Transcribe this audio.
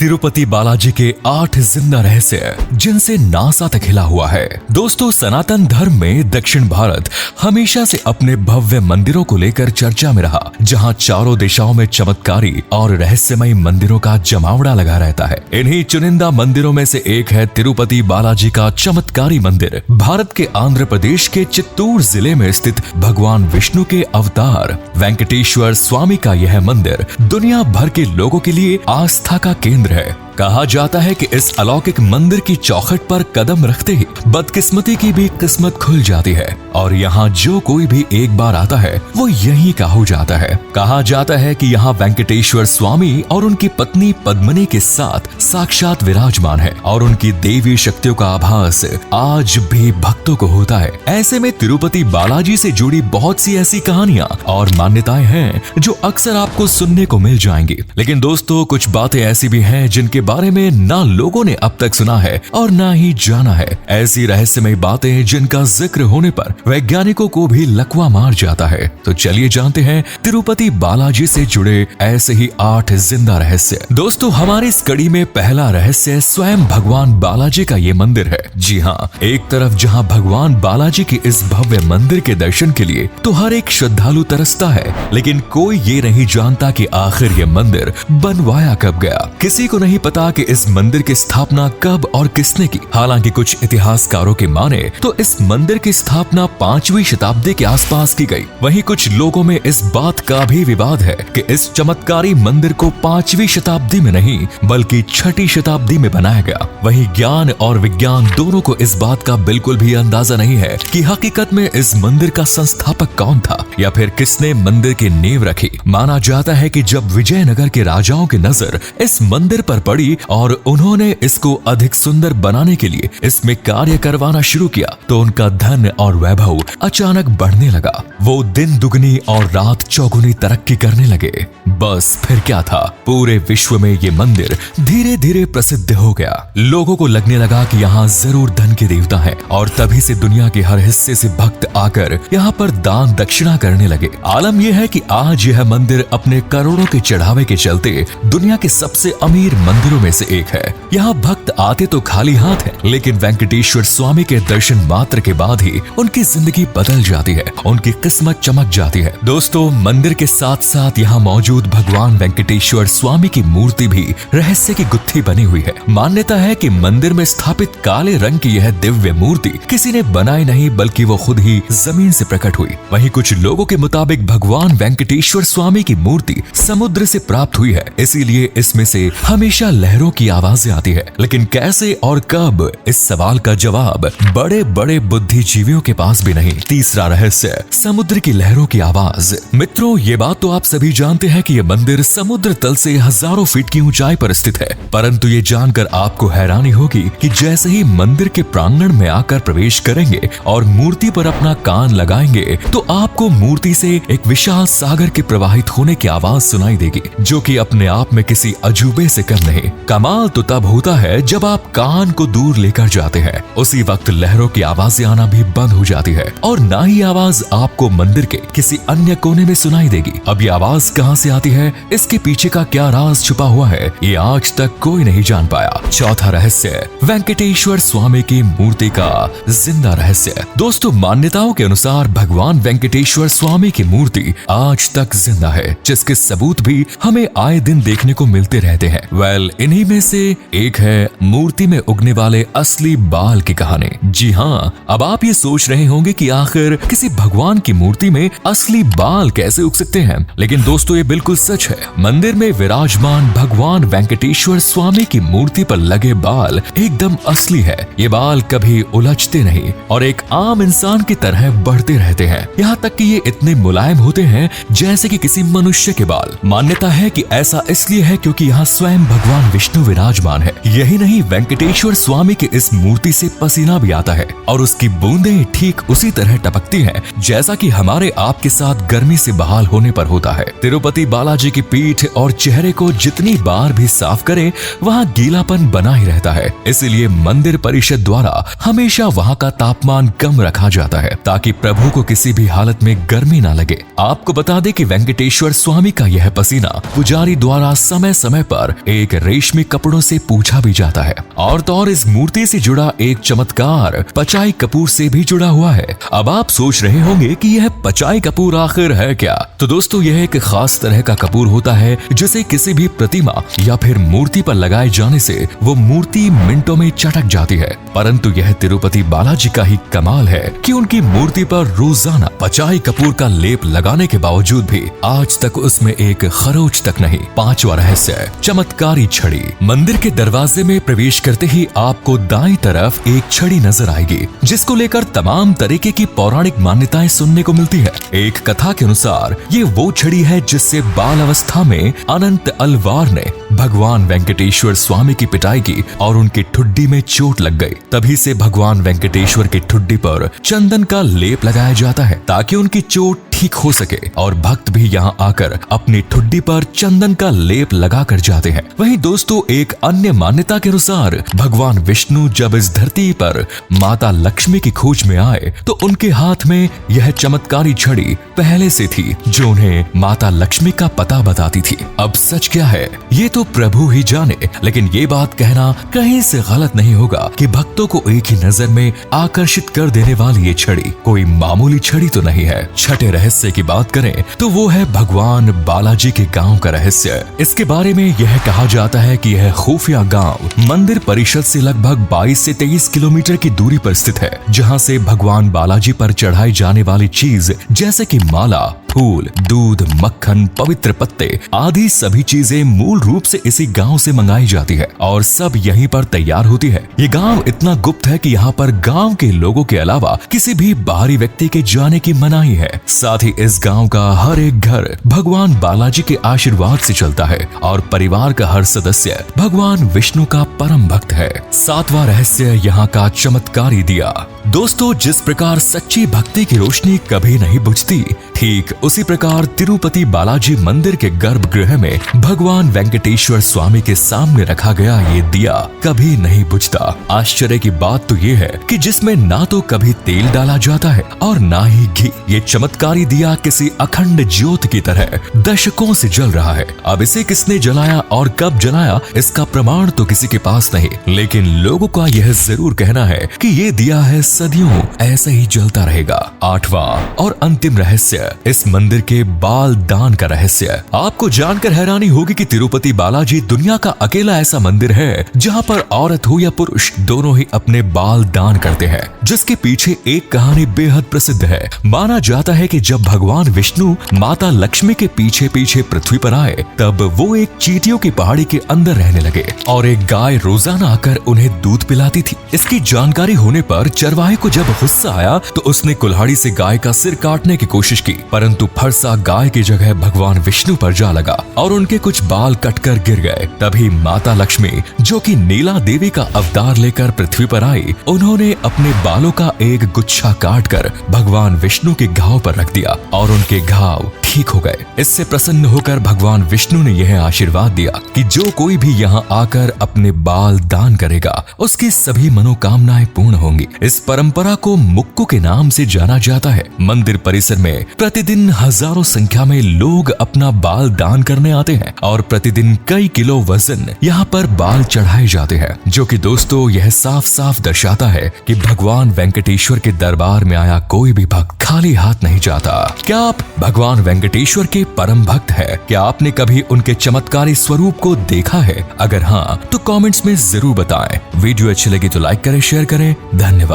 तिरुपति बालाजी के 8 जिंदा रहस्य जिनसे नासा तक हिला हुआ है। दोस्तों, सनातन धर्म में दक्षिण भारत हमेशा से अपने भव्य मंदिरों को लेकर चर्चा में रहा, जहां चारों दिशाओं में चमत्कारी और रहस्यमयी मंदिरों का जमावड़ा लगा रहता है। इन्हीं चुनिंदा मंदिरों में से एक है तिरुपति बालाजी का चमत्कारी मंदिर। भारत के आंध्र प्रदेश के चित्तूर जिले में स्थित भगवान विष्णु के अवतार वेंकटेश्वर स्वामी का यह मंदिर दुनिया भर के लोगों के लिए आस्था का केंद्र है। कहा जाता है कि इस अलौकिक मंदिर की चौखट पर कदम रखते ही बदकिस्मती की भी किस्मत खुल जाती है और यहाँ जो कोई भी एक बार आता है वो यहीं का हो जाता है। कहा जाता है कि यहाँ वेंकटेश्वर स्वामी और उनकी पत्नी पद्मिनी के साथ साक्षात विराजमान है और उनकी देवी शक्तियों का आभास आज भी भक्तों को होता है। ऐसे में तिरुपति बालाजी से जुड़ी बहुत सी ऐसी कहानियाँ और मान्यताएं हैं जो अक्सर आपको सुनने को मिल जाएंगी। लेकिन दोस्तों, कुछ बातें ऐसी भी हैं जिनके बारे में ना लोगों ने अब तक सुना है और ना ही जाना है। ऐसी रहस्यमय बातें जिनका जिक्र होने पर वैज्ञानिकों को भी लकवा मार जाता है। तो चलिए जानते हैं तिरुपति बालाजी से जुड़े ऐसे ही 8 जिंदा रहस्य। दोस्तों, हमारी इस कड़ी में पहला रहस्य स्वयं भगवान बालाजी का ये मंदिर है। जी हाँ, एक तरफ जहाँ भगवान बालाजी के इस भव्य मंदिर के दर्शन के लिए तो हर एक श्रद्धालु तरसता है, लेकिन कोई ये नहीं जानता कि आखिर ये मंदिर बनवाया कब गया। किसी को नहीं पता कि इस मंदिर की स्थापना कब और किसने की। हालांकि कुछ इतिहासकारों के माने तो इस मंदिर की स्थापना 5वीं शताब्दी के आसपास की गई। वहीं कुछ लोगों में इस बात का भी विवाद है कि इस चमत्कारी मंदिर को 5वीं शताब्दी में नहीं बल्कि 6ठी शताब्दी में बनाया गया। वहीं ज्ञान और विज्ञान दोनों को इस बात का बिल्कुल भी अंदाजा नहीं है कि हकीकत में इस मंदिर का संस्थापक कौन था या फिर किसने मंदिर की नींव रखी। माना जाता है कि जब विजयनगर के राजाओं की नजर इस मंदिर पर पड़ी और उन्होंने इसको अधिक सुंदर बनाने के लिए इसमें कार्य करवाना शुरू किया तो उनका धन और वैभव अचानक बढ़ने लगा। वो दिन दुगनी और रात चौगुनी तरक्की करने लगे। बस फिर क्या था, पूरे विश्व में ये मंदिर धीरे धीरे प्रसिद्ध हो गया। लोगों को लगने लगा कि यहाँ जरूर धन के देवता हैं और तभी से दुनिया के हर हिस्से से भक्त आकर यहाँ पर दान दक्षिणा करने लगे। आलम यह है कि आज यह मंदिर अपने करोड़ों के चढ़ावे के चलते दुनिया के सबसे अमीर मंदिरों में से एक है। यहाँ भक्त आते तो खाली हाथ हैं, लेकिन वेंकटेश्वर स्वामी के दर्शन मात्र के बाद ही उनकी जिंदगी बदल जाती है, उनकी किस्मत चमक जाती है। दोस्तों, मंदिर के साथ साथ यहाँ मौजूद भगवान वेंकटेश्वर स्वामी की मूर्ति भी रहस्य की गुत्थी बनी हुई है। मान्यता है कि मंदिर में स्थापित काले रंग की यह दिव्य मूर्ति किसी ने बनाई नहीं बल्कि वो खुद ही जमीन से प्रकट हुई। वहीं कुछ लोगों के मुताबिक भगवान वेंकटेश्वर स्वामी की मूर्ति समुद्र से प्राप्त हुई है, इसीलिए इसमें से हमेशा लहरों की आवाजें आती है। लेकिन कैसे और कब, इस सवाल का जवाब बड़े बड़े बुद्धिजीवियों के पास भी नहीं। तीसरा रहस्य, समुद्र की लहरों की आवाज। मित्रों, ये बात तो आप सभी जानते हैं कि यह मंदिर समुद्र तल से हजारों फीट की ऊंचाई पर स्थित है, परंतु ये जानकर आपको हैरानी होगी कि जैसे ही मंदिर के प्रांगण में आकर प्रवेश करेंगे और मूर्ति पर अपना कान लगाएंगे तो आपको मूर्ति से एक विशाल सागर के प्रवाहित होने की आवाज सुनाई देगी, जो कि अपने आप में किसी अजूबे से कम नहीं। कमाल तो तब होता है जब आप कान को दूर लेकर जाते हैं, उसी वक्त लहरों की आवाजें आना भी बंद हो जाती है और ना ही आवाज आपको मंदिर के किसी अन्य कोने में सुनाई देगी। अब ये आवाज कहां से आती है, इसके पीछे का क्या राज छुपा हुआ है, ये आज तक कोई नहीं जान पाया। चौथा रहस्य, वेंकटेश्वर स्वामी की मूर्ति का जिंदा रहस्य। दोस्तों, मान्यताओं के अनुसार भगवान वेंकटेश्वर स्वामी की मूर्ति आज तक जिंदा है, जिसके सबूत भी हमें आए दिन देखने को मिलते रहते हैं। इन्हीं में से एक है मूर्ति में उगने वाले असली बाल की कहानी। जी हाँ, अब आप ये सोच रहे होंगे कि आखिर किसी भगवान की मूर्ति में असली बाल कैसे उग सकते हैं, लेकिन दोस्तों ये बिल्कुल सच है। मंदिर में विराजमान भगवान वेंकटेश्वर स्वामी की मूर्ति पर लगे बाल एकदम असली है। ये बाल कभी उलझते नहीं और एक आम इंसान की तरह बढ़ते रहते हैं, यहाँ तक कि ये इतने मुलायम होते हैं जैसे कि किसी मनुष्य के बाल। मान्यता है कि ऐसा इसलिए है क्योंकि यहाँ स्वयं भगवान विष्णु विराजमान है। यही नहीं, वेंकटेश्वर स्वामी के इस मूर्ति से पसीना भी आता है और उसकी बूंदें ठीक उसी तरह टपकती हैं जैसा कि हमारे आपके साथ गर्मी से बहाल होने पर होता है। तिरुपति बालाजी की पीठ और चेहरे को जितनी बार भी साफ करें वहाँ गीलापन बना ही रहता है। इसीलिए मंदिर परिषद द्वारा हमेशा वहाँ का तापमान कम रखा जाता है ताकि प्रभु को किसी भी हालत में गर्मी ना लगे। आपको बता दें कि वेंकटेश्वर स्वामी का यह पसीना पुजारी द्वारा समय समय पर एक रेशमी कपड़ों से पूछा भी जाता है। और तो और इस मूर्ति से जुड़ा एक चमत्कार पचाई कपूर से भी जुड़ा हुआ है। अब आप सोच रहे होंगे कि यह पचाई कपूर आखिर है क्या? तो दोस्तों यह एक खास तरह का कपूर होता है जिसे किसी भी प्रतिमा या फिर मूर्ति पर लगाए जाने से वो मूर्ति मिनटों में चटक जाती है। परंतु यह तिरुपति बालाजी का ही कमाल है कि उनकी मूर्ति पर रोजाना पचाई कपूर का लेप लगाने के बावजूद भी आज तक उसमें एक खरोच तक नहीं। पांचवा रहस्य, चमत्कारी छड़ी। मंदिर के दरवाजे में प्रवेश करते ही आपको दाईं तरफ एक छड़ी नजर आएगी जिसको लेकर तमाम तरीके की पौराणिक मान्यताएं सुनने को मिलती है। एक कथा के अनुसार ये वो छड़ी है जिससे बाल अवस्था में अनंत अलवार ने भगवान वेंकटेश्वर स्वामी की पिटाई की और उनकी ठुड्डी में चोट लग गई। तभी से भगवान वेंकटेश्वर की ठुड्डी पर चंदन का लेप लगाया जाता है ताकि उनकी चोट ठीक हो सके और भक्त भी यहाँ आकर अपनी ठुड्डी पर चंदन का लेप लगा कर जाते हैं। वहीं दोस्तों एक अन्य मान्यता के अनुसार भगवान विष्णु जब इस धरती पर माता लक्ष्मी की खोज में आए तो उनके हाथ में यह चमत्कारी छड़ी पहले से थी जो उन्हें माता लक्ष्मी का पता बताती थी। अब सच क्या है ये तो प्रभु ही जाने, लेकिन ये बात कहना कहीं से गलत नहीं होगा कि भक्तों को एक ही नजर में आकर्षित कर देने वाली ये छड़ी कोई मामूली छड़ी तो नहीं है। छठे रहस्य की बात करें तो वो है भगवान बालाजी के गांव का रहस्य। इसके बारे में यह कहा जाता है कि यह खुफिया गांव मंदिर परिषद से लगभग 22 से 23 किलोमीटर की दूरी पर स्थित है, जहां से भगवान बालाजी पर चढ़ाई जाने वाली चीज जैसे कि माला, फूल, दूध, मक्खन, पवित्र पत्ते आदि सभी चीजें मूल रूप से इसी गांव से मंगाई जाती है और सब यहीं पर तैयार होती है। ये गांव इतना गुप्त है कि यहाँ पर गांव के लोगों के अलावा किसी भी बाहरी व्यक्ति के जाने की मनाही है। साथ ही इस गांव का हर एक घर भगवान बालाजी के आशीर्वाद से चलता है और परिवार का हर सदस्य भगवान विष्णु का परम भक्त है। सातवां रहस्य यहाँ का चमत्कारी दिया। दोस्तों जिस प्रकार सच्ची भक्ति की रोशनी कभी नहीं बुझती, ठीक उसी प्रकार तिरुपति बालाजी मंदिर के गर्भगृह में भगवान वेंकटेश्वर स्वामी के सामने रखा गया ये दिया कभी नहीं बुझता। आश्चर्य की बात तो ये है कि जिसमें ना तो कभी तेल डाला जाता है और ना ही घी। ये चमत्कारी दिया किसी अखंड ज्योत की तरह दशकों से जल रहा है। अब इसे किसने जलाया और कब जलाया इसका प्रमाण तो किसी के पास नहीं, लेकिन लोगों का यह जरूर कहना है कि ये दिया है सदियों ऐसे ही जलता रहेगा। आठवां और अंतिम रहस्य, इस मंदिर के बाल दान का रहस्य। आपको जानकर हैरानी होगी कि तिरुपति बालाजी दुनिया का अकेला ऐसा मंदिर है जहां पर औरत हो या पुरुष दोनों ही अपने बाल दान करते हैं, जिसके पीछे एक कहानी बेहद प्रसिद्ध है। माना जाता है कि जब भगवान विष्णु माता लक्ष्मी के पीछे पीछे पृथ्वी पर आए तब वो एक चींटियों की पहाड़ी के अंदर रहने लगे और एक गाय रोजाना आकर उन्हें दूध पिलाती थी। इसकी जानकारी होने पर चरवाहे को जब गुस्सा आया तो उसने कुल्हाड़ी से गाय का सिर काटने की कोशिश की, परंतु फरसा गाय की जगह भगवान विष्णु पर जा लगा और उनके कुछ बाल कटकर गिर गए। तभी माता लक्ष्मी जो कि नीला देवी का अवतार लेकर पृथ्वी पर आई, उन्होंने अपने बालों का एक गुच्छा काटकर भगवान विष्णु के घाव पर रख दिया और उनके घाव ठीक हो गए। इससे प्रसन्न होकर भगवान विष्णु ने यह आशीर्वाद दिया कि जो कोई भी यहाँ आकर अपने बाल दान करेगा उसकी सभी मनोकामनाएं पूर्ण होंगी। इस परंपरा को मुक्कू के नाम से जाना जाता है। मंदिर परिसर में प्रतिदिन हजारों संख्या में लोग अपना बाल दान करने आते हैं और प्रतिदिन कई किलो वजन यहाँ पर बाल चढ़ाए जाते हैं, जो कि दोस्तों यह साफ साफ दर्शाता है कि भगवान वेंकटेश्वर के दरबार में आया कोई भी भक्त खाली हाथ नहीं जाता। क्या आप भगवान वेंकटेश्वर के परम भक्त है? क्या आपने कभी उनके चमत्कारी स्वरूप को देखा है? अगर हाँ तो कमेंट्स में जरूर बताएं। वीडियो अच्छी लगी तो लाइक करें, शेयर करें। धन्यवाद।